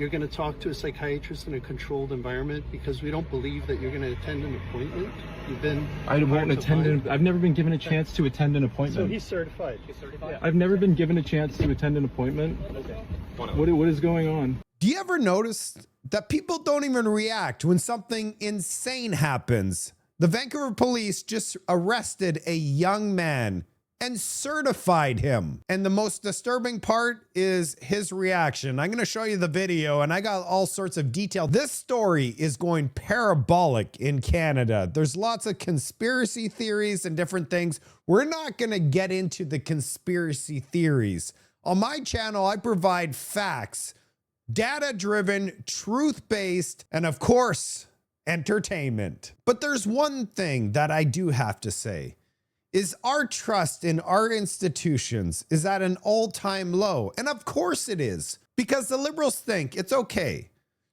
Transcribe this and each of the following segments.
you're going to talk to a psychiatrist in a controlled environment because we don't believe that you're going to attend an appointment. You've been. I won't attend. I've never been given a chance to attend an appointment. So he's certified. He's certified. I've never been given a chance to attend an appointment. Okay. What is going on? Do you ever notice that people don't even react when something insane happens? The Vancouver police just arrested a young man and certified him. And the most disturbing part is his reaction. I'm gonna show you the video and I got all sorts of detail. This story is going parabolic in Canada. There's lots of conspiracy theories and different things. We're not gonna get into the conspiracy theories. On my channel, I provide facts, data-driven, truth-based, and of course, entertainment. But there's one thing that I do have to say. Is our trust in our institutions is at an all-time low. And of course it is, because the Liberals think it's okay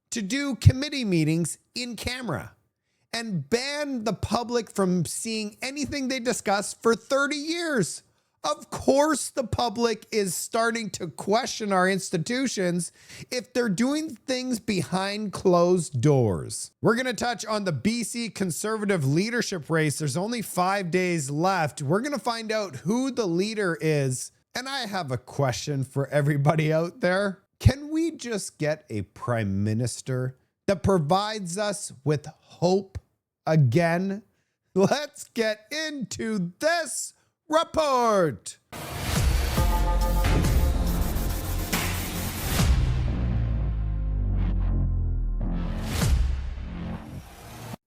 to do committee meetings in camera and ban the public from seeing anything they discuss for 30 years. Of course the public is starting to question our institutions if they're doing things behind closed doors. We're going to touch on the BC Conservative leadership race. There's only 5 days left. We're going to find out who the leader is. And I have a question for everybody out there. Can we just get a prime minister that provides us with hope again? Let's get into this report.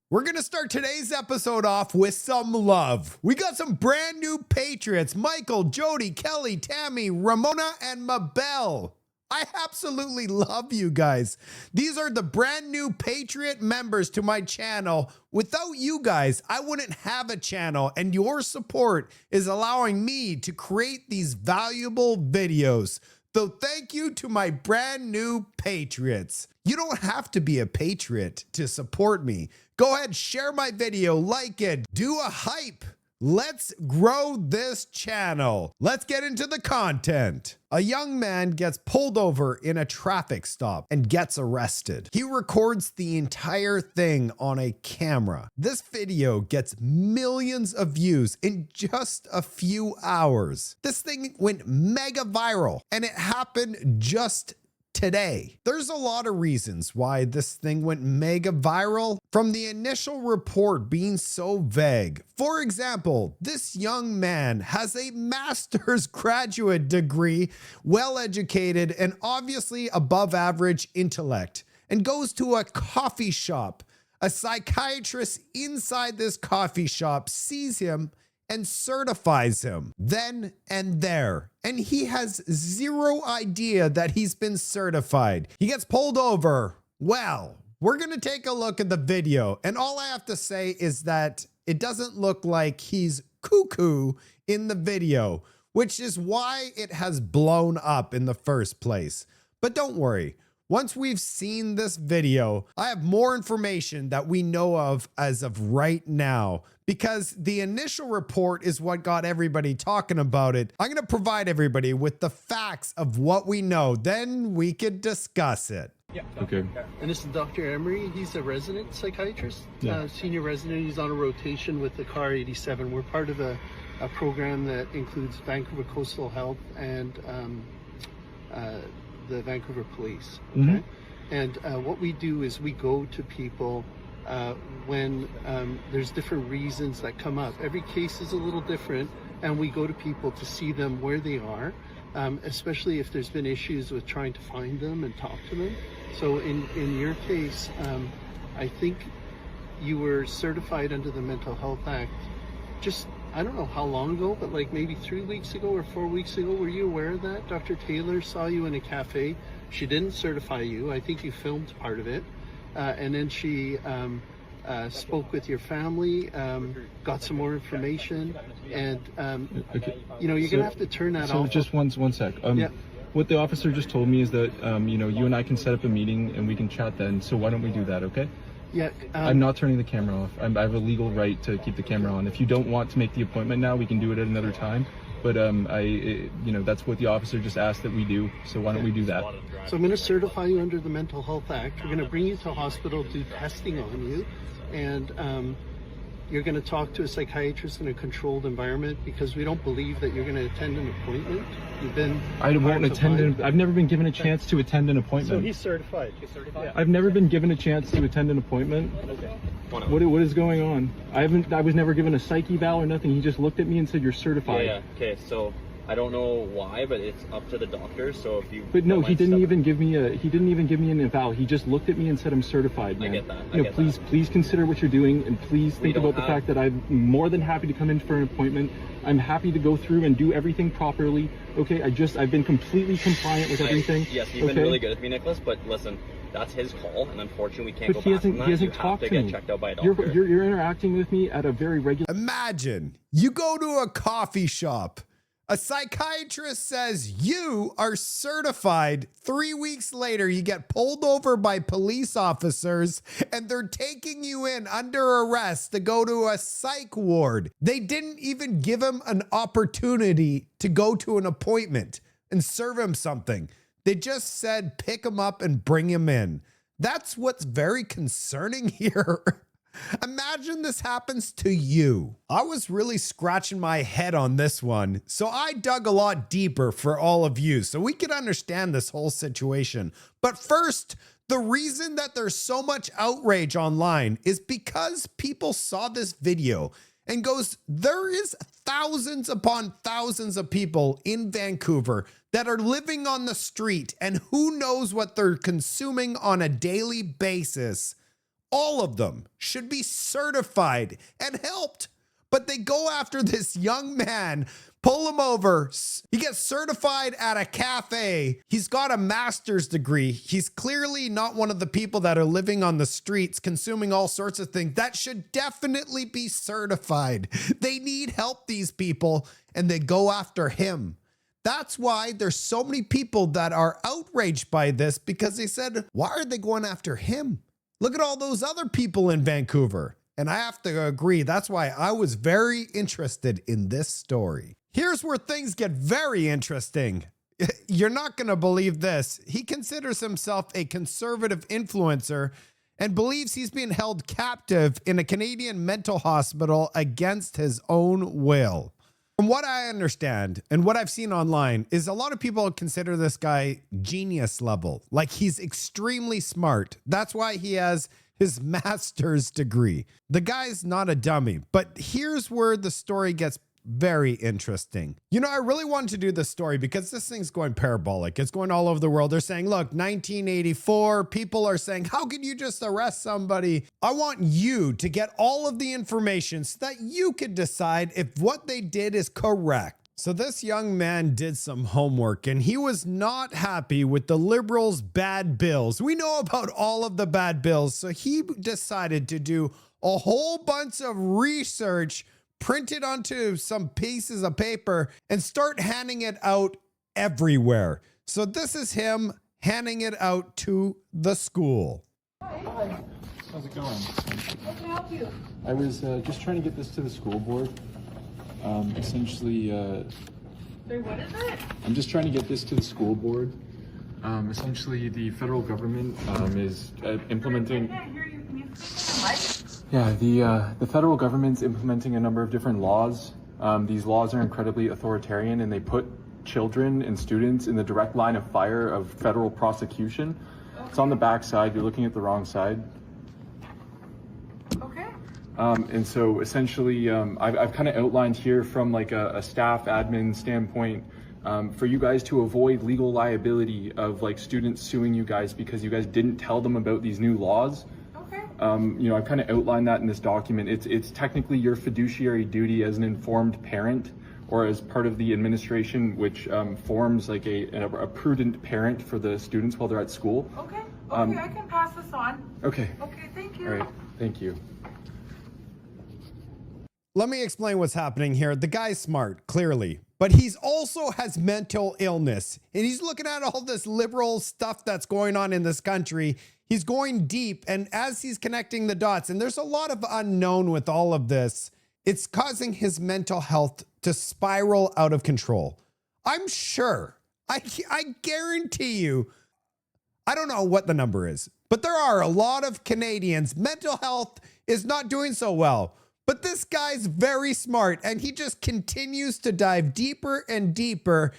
We're going to start today's episode off with some love. We got some brand new patriots: Michael, Jody, Kelly, Tammy, Ramona, and Mabel. I absolutely love you guys. These are the brand new Patriot members to my channel. Without you guys, I wouldn't have a channel, and your support is allowing me to create these valuable videos. So thank you to my brand new Patriots. You don't have to be a Patriot to support me. Go ahead, share my video, like it, do a hype. Let's grow this channel. Let's get into the content. A young man gets pulled over in a traffic stop and gets arrested. He records the entire thing on a camera. This video gets millions of views in just a few hours. This thing went mega viral, and it happened just today. There's a lot of reasons why this thing went mega viral, from the initial report being so vague. For example, this young man has a master's graduate degree, well-educated, and obviously above average intellect, and goes to a coffee shop. A psychiatrist inside this coffee shop sees him and certifies him then and there. And he has zero idea that he's been certified. He gets pulled over. Well, we're gonna take a look at the video, and all I have to say is that it doesn't look like he's cuckoo in the video, which is why it has blown up in the first place. But don't worry. Once we've seen this video, I have more information that we know of as of right now, because the initial report is what got everybody talking about it. I'm going to provide everybody with the facts of what we know. Then we could discuss it. Yeah. Okay. And this is Dr. Emery. He's a resident psychiatrist, Yeah. Senior resident. He's on a rotation with the CAR 87. We're part of a program that includes Vancouver Coastal Health and the Vancouver Police. Okay? Mhm. And what we do is we go to people when there's different reasons that come up. Every case is a little different, and we go to people to see them where they are, especially if there's been issues with trying to find them and talk to them. So in your case, I think you were certified under the Mental Health Act just, I don't know how long ago, but like maybe 3 weeks ago or 4 weeks ago. Were you aware of that? Dr. Taylor saw you in a cafe. She didn't certify you. I think you filmed part of it. And then she spoke with your family, got some more information, and Okay. you know, you're gonna have to turn that So off. just one sec. Yeah. What the officer just told me is that you and I can set up a meeting and we can chat then. So why don't we do that? Okay. Yeah. I'm not turning the camera off. I have a legal right to keep the camera on. If you don't want to make the appointment now, we can do it at another time. but that's what the officer just asked that we do. So why don't we do that? So I'm going to certify you under the Mental Health Act. We're going to bring you to hospital, do testing on you, and you're going to talk to a psychiatrist in a controlled environment because we don't believe that you're going to attend an appointment. I won't attend. I've never been given a chance to attend an appointment. So he's certified. He's certified. Yeah. I've never been given a chance to attend an appointment. Okay. What is going on? I was never given a psych eval or nothing. He just looked at me and said, "You're certified." Yeah. Okay. So I don't know why, but it's up to the doctor. So if you. But no, he didn't even give me an eval. He just looked at me and said, "I'm certified, man." I get that. Please consider what you're doing, and please think about the fact that I'm more than happy to come in for an appointment. I'm happy to go through and do everything properly. Okay, I've been completely compliant with everything. Yes, you've been really good with me, Nicholas. But listen, that's his call, and unfortunately, we can't go back on that. He hasn't talked to me. You have to get checked out by a doctor. You're interacting with me at a very regular. Imagine you go to a coffee shop. A psychiatrist says you are certified. 3 weeks later, you get pulled over by police officers and they're taking you in under arrest to go to a psych ward. They didn't even give him an opportunity to go to an appointment and serve him something. They just said, pick him up and bring him in. That's what's very concerning here. Imagine this happens to you. I was really scratching my head on this one, so I dug a lot deeper for all of you so we could understand this whole situation. But first, the reason that there's so much outrage online is because people saw this video and goes, there is thousands upon thousands of people in Vancouver that are living on the street, and who knows what they're consuming on a daily basis. All of them should be certified and helped, but they go after this young man, pull him over. He gets certified at a cafe. He's got a master's degree. He's clearly not one of the people that are living on the streets consuming all sorts of things. That should definitely be certified. They need help, these people, and they go after him. That's why there's so many people that are outraged by this, because they said, why are they going after him? Look at all those other people in Vancouver. And I have to agree, that's why I was very interested in this story. Here's where things get very interesting. You're not going to believe this. He considers himself a conservative influencer and believes he's being held captive in a Canadian mental hospital against his own will. From what I understand and what I've seen online is a lot of people consider this guy genius level. Like, he's extremely smart. That's why he has his master's degree. The guy's not a dummy, but here's where the story gets very interesting. You know, I really wanted to do this story because this thing's going parabolic. It's going all over the world. They're saying, look, 1984, people are saying, how can you just arrest somebody? I want you to get all of the information so that you could decide if what they did is correct. So this young man did some homework and he was not happy with the Liberals' bad bills. We know about all of the bad bills. So he decided to do a whole bunch of research, print it onto some pieces of paper, and start handing it out everywhere. So this is him handing it out to the school. Hi. How's it going? How can I help you? I was just trying to get this to the school board. Essentially, Sorry, what is it? I'm just trying to get this to the school board. Essentially, the federal government is implementing. I can't hear you. Can you what? Yeah, the federal government's implementing a number of different laws. These laws are incredibly authoritarian, and they put children and students in the direct line of fire of federal prosecution. Okay. It's on the back side. You're looking at the wrong side. Okay. And so essentially, I've kind of outlined here from like a staff admin standpoint, for you guys to avoid legal liability of like students suing you guys because you guys didn't tell them about these new laws. I've kind of outlined that in this document. It's technically your fiduciary duty as an informed parent or as part of the administration, which forms like a prudent parent for the students while they're at school. Okay, I can pass this on. Okay. Okay, thank you. All right, thank you. Let me explain what's happening here. The guy's smart, clearly, but he's also has mental illness, and he's looking at all this liberal stuff that's going on in this country. He's going deep, and as he's connecting the dots, and there's a lot of unknown with all of this, it's causing his mental health to spiral out of control. I'm sure, I guarantee you, I don't know what the number is, but there are a lot of Canadians, mental health is not doing so well. But this guy's very smart and he just continues to dive deeper and deeper,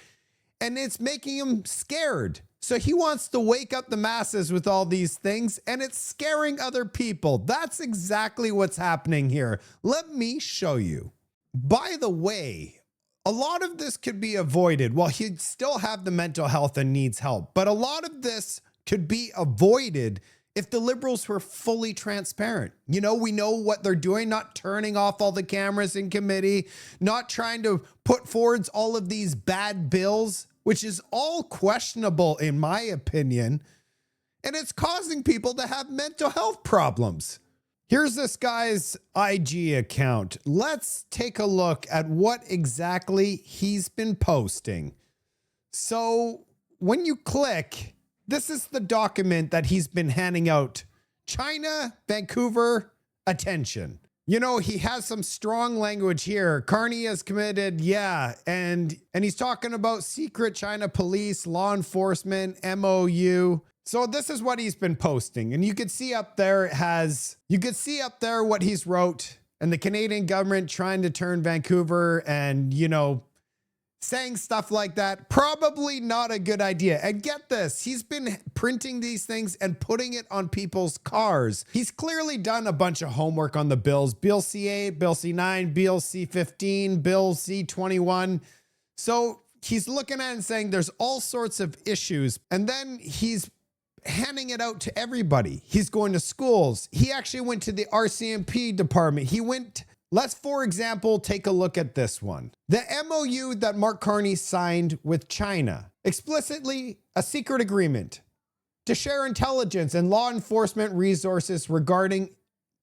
and it's making him scared. So he wants to wake up the masses with all these things, and it's scaring other people. That's exactly what's happening here. Let me show you. By the way, a lot of this could be avoided. Well, he'd still have the mental health and needs help, but a lot of this could be avoided if the Liberals were fully transparent. You know, we know what they're doing, not turning off all the cameras in committee, not trying to put forward all of these bad bills, which is all questionable in my opinion. And it's causing people to have mental health problems. Here's this guy's IG account. Let's take a look at what exactly he's been posting. So when you click, this is the document that he's been handing out. China, Vancouver, attention. You know, he has some strong language here. Carney has committed, yeah. And he's talking about secret China police, law enforcement, MOU. So this is what he's been posting. And you could see up there what he's wrote, and the Canadian government trying to turn Vancouver and, you know, saying stuff like that. Probably not a good idea. And get this, he's been printing these things and putting it on people's cars. He's clearly done a bunch of homework on the bills. Bill C8, Bill C9, Bill C15, Bill C21. So he's looking at it and saying there's all sorts of issues. And then he's handing it out to everybody. He's going to schools. He actually went to the RCMP department. Let's, for example, take a look at this one. The MOU that Mark Carney signed with China, explicitly a secret agreement to share intelligence and law enforcement resources regarding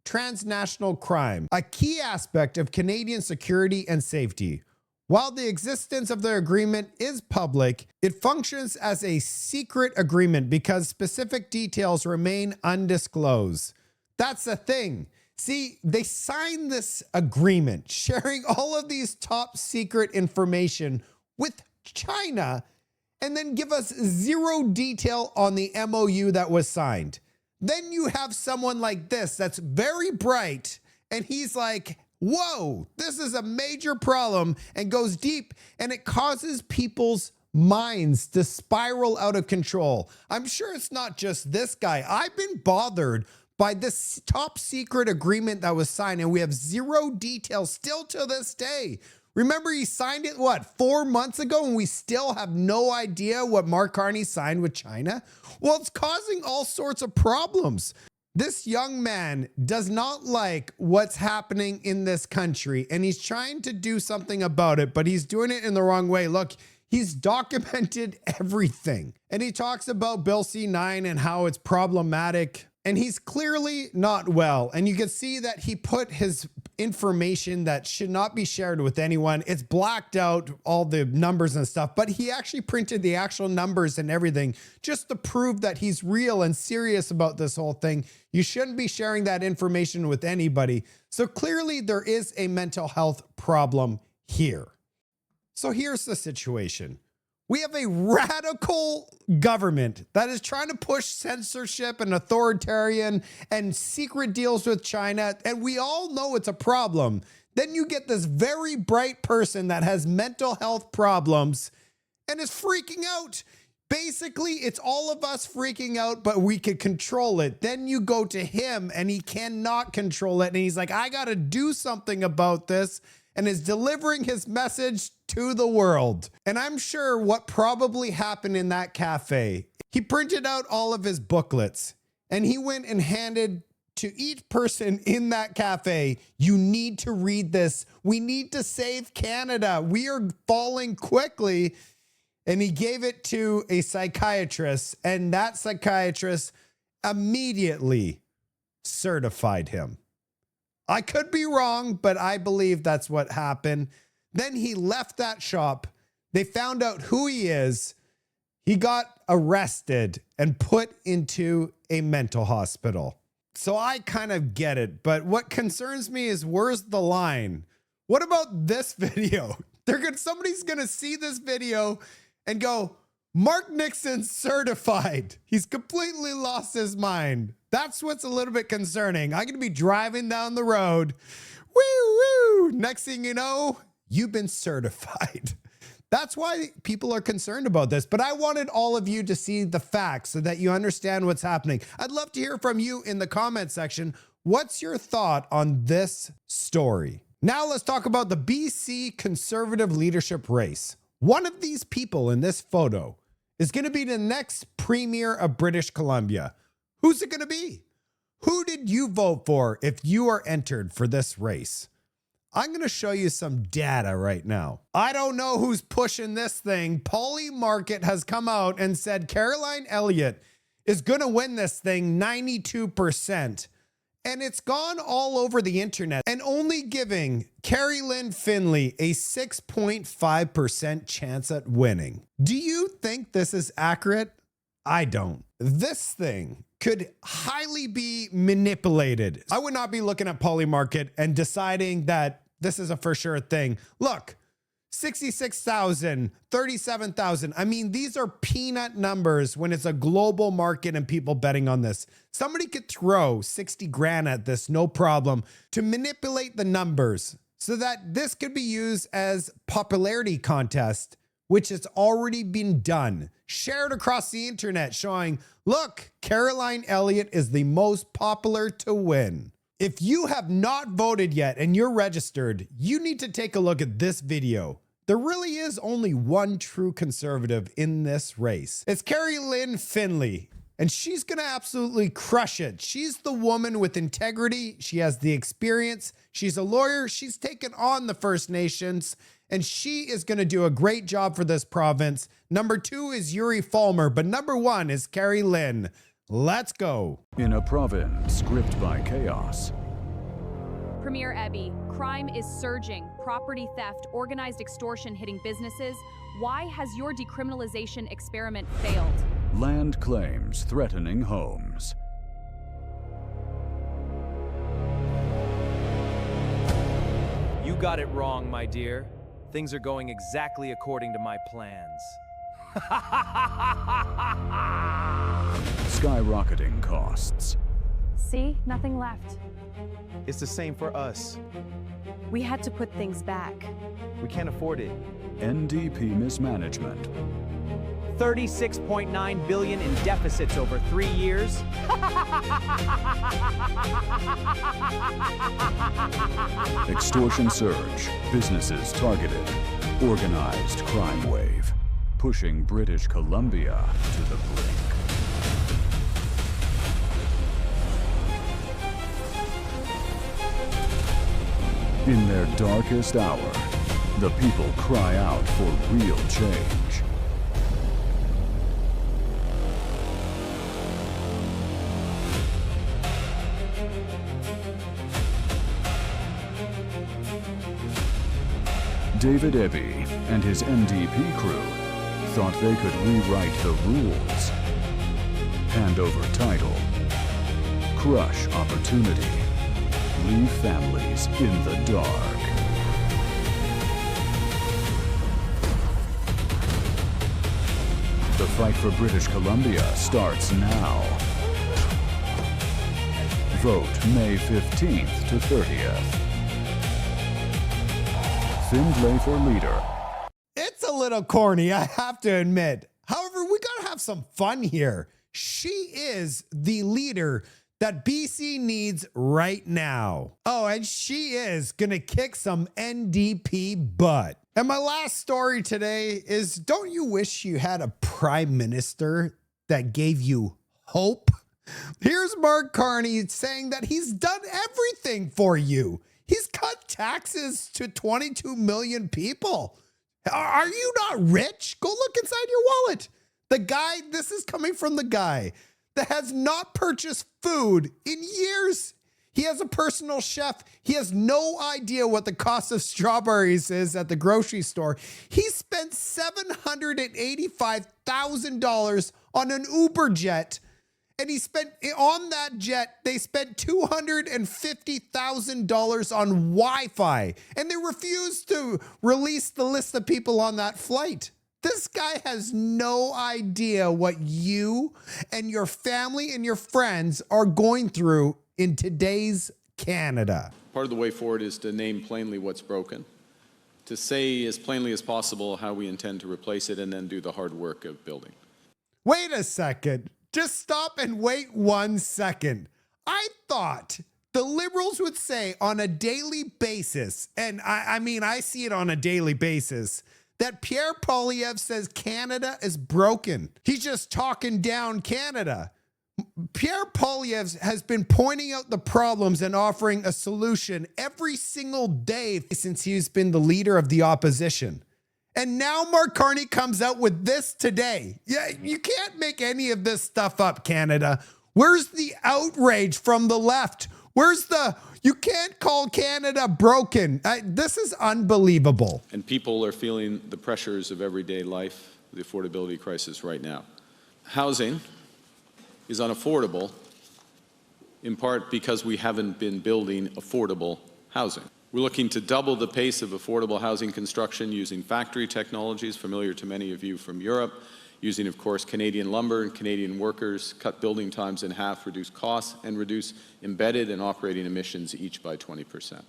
transnational crime, a key aspect of Canadian security and safety. While the existence of the agreement is public, it functions as a secret agreement because specific details remain undisclosed. That's the thing. See, they signed this agreement sharing all of these top secret information with China and then give us zero detail on the MOU that was signed. Then you have someone like this that's very bright and he's like, whoa, this is a major problem, and goes deep, and it causes people's minds to spiral out of control. I'm sure it's not just this guy. I've been bothered by this top secret agreement that was signed, and we have zero details still to this day. Remember, he signed it, 4 months ago, and we still have no idea what Mark Carney signed with China? Well, it's causing all sorts of problems. This young man does not like what's happening in this country, and he's trying to do something about it, but he's doing it in the wrong way. Look, he's documented everything, and he talks about Bill C9 and how it's problematic. And he's clearly not well. And you can see that he put his information that should not be shared with anyone. It's blacked out, all the numbers and stuff, but he actually printed the actual numbers and everything just to prove that he's real and serious about this whole thing. You shouldn't be sharing that information with anybody. So clearly there is a mental health problem here. So here's the situation. We have a radical government that is trying to push censorship and authoritarian and secret deals with China, and we all know it's a problem. Then you get this very bright person that has mental health problems and is freaking out. Basically, it's all of us freaking out, but we can control it. Then you go to him and he cannot control it. And he's like, I got to do something about this, and is delivering his message to the world. And I'm sure what probably happened in that cafe, he printed out all of his booklets and he went and handed to each person in that cafe, you need to read this. We need to save Canada. We are falling quickly. And he gave it to a psychiatrist, and that psychiatrist immediately certified him. I could be wrong, but I believe that's what happened. Then he left that shop. They found out who he is. He got arrested and put into a mental hospital. So I kind of get it, but what concerns me is where's the line? What about this video? Somebody's gonna see this video and go, Mark Nixon certified. He's completely lost his mind. That's what's a little bit concerning. I'm gonna be driving down the road. Woo woo. Next thing you know, you've been certified. That's why people are concerned about this. But I wanted all of you to see the facts so that you understand what's happening. I'd love to hear from you in the comment section. What's your thought on this story? Now let's talk about the BC Conservative leadership race. One of these people in this photo is going to be the next Premier of British Columbia. Who's it going to be? Who did you vote for if you are entered for this race? I'm going to show you some data right now. I don't know who's pushing this thing. Polymarket has come out and said Caroline Elliott is going to win this thing 92%. And it's gone all over the internet and only giving Carrie Lynn Finley a 6.5% chance at winning. Do you think this is accurate? I don't. This thing could highly be manipulated. I would not be looking at Polymarket and deciding that this is a for sure thing. Look, 66,000, 37,000. I mean, these are peanut numbers when it's a global market and people betting on this. Somebody could throw 60 grand at this, no problem, to manipulate the numbers so that this could be used as popularity contest, which has already been done, shared across the internet showing, look, Caroline Elliott is the most popular to win. If you have not voted yet and you're registered, you need to take a look at this video. There really is only one true conservative in this race. It's Carrie Lynn Finley, and she's gonna absolutely crush it. She's the woman with integrity. She has the experience. She's a lawyer. She's taken on the First Nations, and she is gonna do a great job for this province. Number 2 is Yuri Falmer, but number 1 is Carrie Lynn. Let's go. In a province gripped by chaos, Premier Ebby, crime is surging, property theft, organized extortion hitting businesses. Why has your decriminalization experiment failed? land claims threatening homes. You got it wrong, my dear. Things are going exactly according to my plans. Skyrocketing costs. See? Nothing left. It's the same for us. We had to put things back. We can't afford it. NDP mismanagement. 36.9 billion in deficits over 3 years. Extortion surge. Businesses targeted. Organized crime wave. Pushing British Columbia to the brink. In their darkest hour, the people cry out for real change. David Eby and his NDP crew thought they could rewrite the rules, hand over title, crush opportunity, leave families in the dark. The fight for British Columbia starts now. Vote May 15th to 30th. Findlay for leader. It's a little corny, I have to admit. However, we gotta have some fun here. She is the leader that BC needs right now. Oh, and she is gonna kick some NDP butt. And my last story today is, don't you wish you had a prime minister that gave you hope? Here's Mark Carney saying that he's done everything for you. He's cut taxes to 22 million people. Are you not rich? Go look inside your wallet. The guy, this is coming from the guy that has not purchased food in years. He has a personal chef. He has no idea what the cost of strawberries is at the grocery store. He spent $785,000 on an Uber jet, And he spent on that jet, they spent $250,000 on Wi-Fi, and they refused to release the list of people on that flight. This guy has no idea what you and your family and your friends are going through in today's Canada. Part of the way forward is to name plainly what's broken, to say as plainly as possible how we intend to replace it, and then do the hard work of building. Wait a second. Just stop and wait 1 second. I thought the Liberals would say on a daily basis, and I mean, I see it on a daily basis, that Pierre Poilievre says Canada is broken. He's just talking down Canada. Pierre Poilievre has been pointing out the problems and offering a solution every single day since he's been the leader of the opposition. And now Mark Carney comes out with this today. Yeah, you can't make any of this stuff up, Canada. Where's the outrage from the left? You can't call Canada broken. This is unbelievable. And people are feeling the pressures of everyday life, the affordability crisis right now. Housing is unaffordable, in part because we haven't been building affordable housing. We're looking to double the pace of affordable housing construction using factory technologies familiar to many of you from Europe, using, of course, Canadian lumber and Canadian workers, cut building times in half, reduce costs, and reduce embedded and operating emissions each by 20%.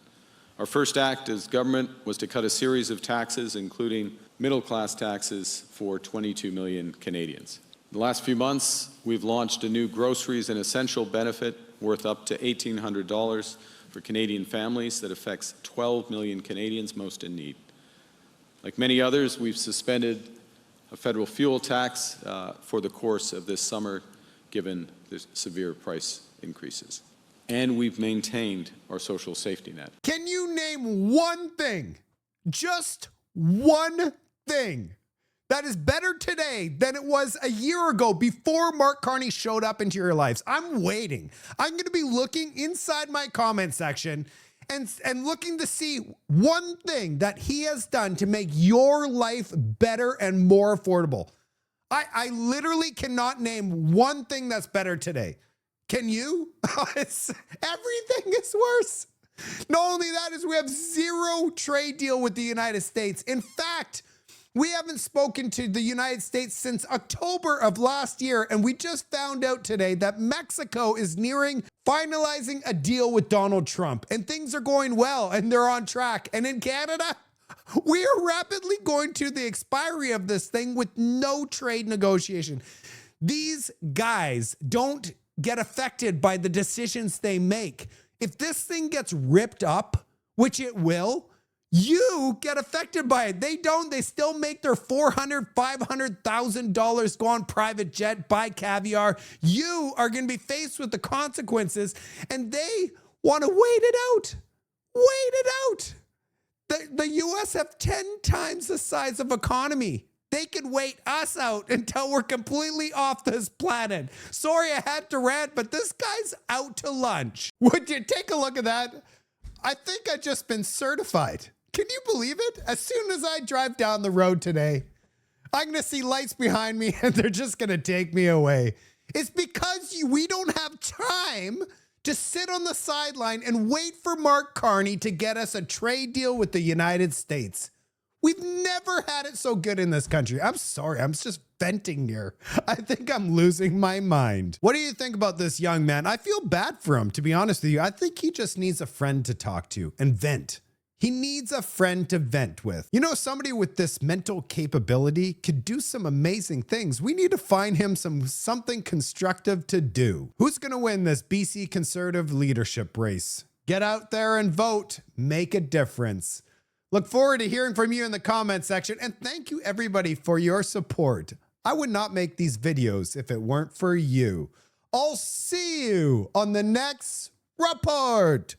Our first act as government was to cut a series of taxes, including middle-class taxes for 22 million Canadians. In the last few months, we've launched a new groceries and essential benefit worth up to $1,800 for Canadian families that affects 12 million Canadians most in need. Like many others, we've suspended a federal fuel tax for the course of this summer, given the severe price increases. And we've maintained our social safety net. Can you name one thing, just one thing, that is better today than it was a year ago before Mark Carney showed up into your lives? I'm waiting. I'm going to be looking inside my comment section and looking to see one thing that he has done to make your life better and more affordable. I literally cannot name one thing that's better today. Can you? Everything is worse. Not only that is we have zero trade deal with the United States. In fact, we haven't spoken to the United States since October of last year, and we just found out today that Mexico is nearing finalizing a deal with Donald Trump, and things are going well, and they're on track. And in Canada, we are rapidly going to the expiry of this thing with no trade negotiation. These guys don't get affected by the decisions they make. If this thing gets ripped up, which it will, you get affected by it. They don't. They still make their $400,000, $500,000 go on private jet, buy caviar. You are going to be faced with the consequences, and they want to wait it out. Wait it out. The U.S. have 10 times the size of economy. They can wait us out until we're completely off this planet. Sorry, I had to rant, but this guy's out to lunch. Would you take a look at that? I think I just been certified. Can you believe it? As soon as I drive down the road today, I'm going to see lights behind me and they're just going to take me away. It's because we don't have time to sit on the sideline and wait for Mark Carney to get us a trade deal with the United States. We've never had it so good in this country. I'm sorry. I'm just venting here. I think I'm losing my mind. What do you think about this young man? I feel bad for him, to be honest with you. I think he just needs a friend to talk to and vent. He needs a friend to vent with. You know, somebody with this mental capability could do some amazing things. We need to find him something constructive to do. Who's going to win this BC Conservative leadership race? Get out there and vote. Make a difference. Look forward to hearing from you in the comment section, and thank you everybody for your support. I would not make these videos if it weren't for you. I'll see you on the next report.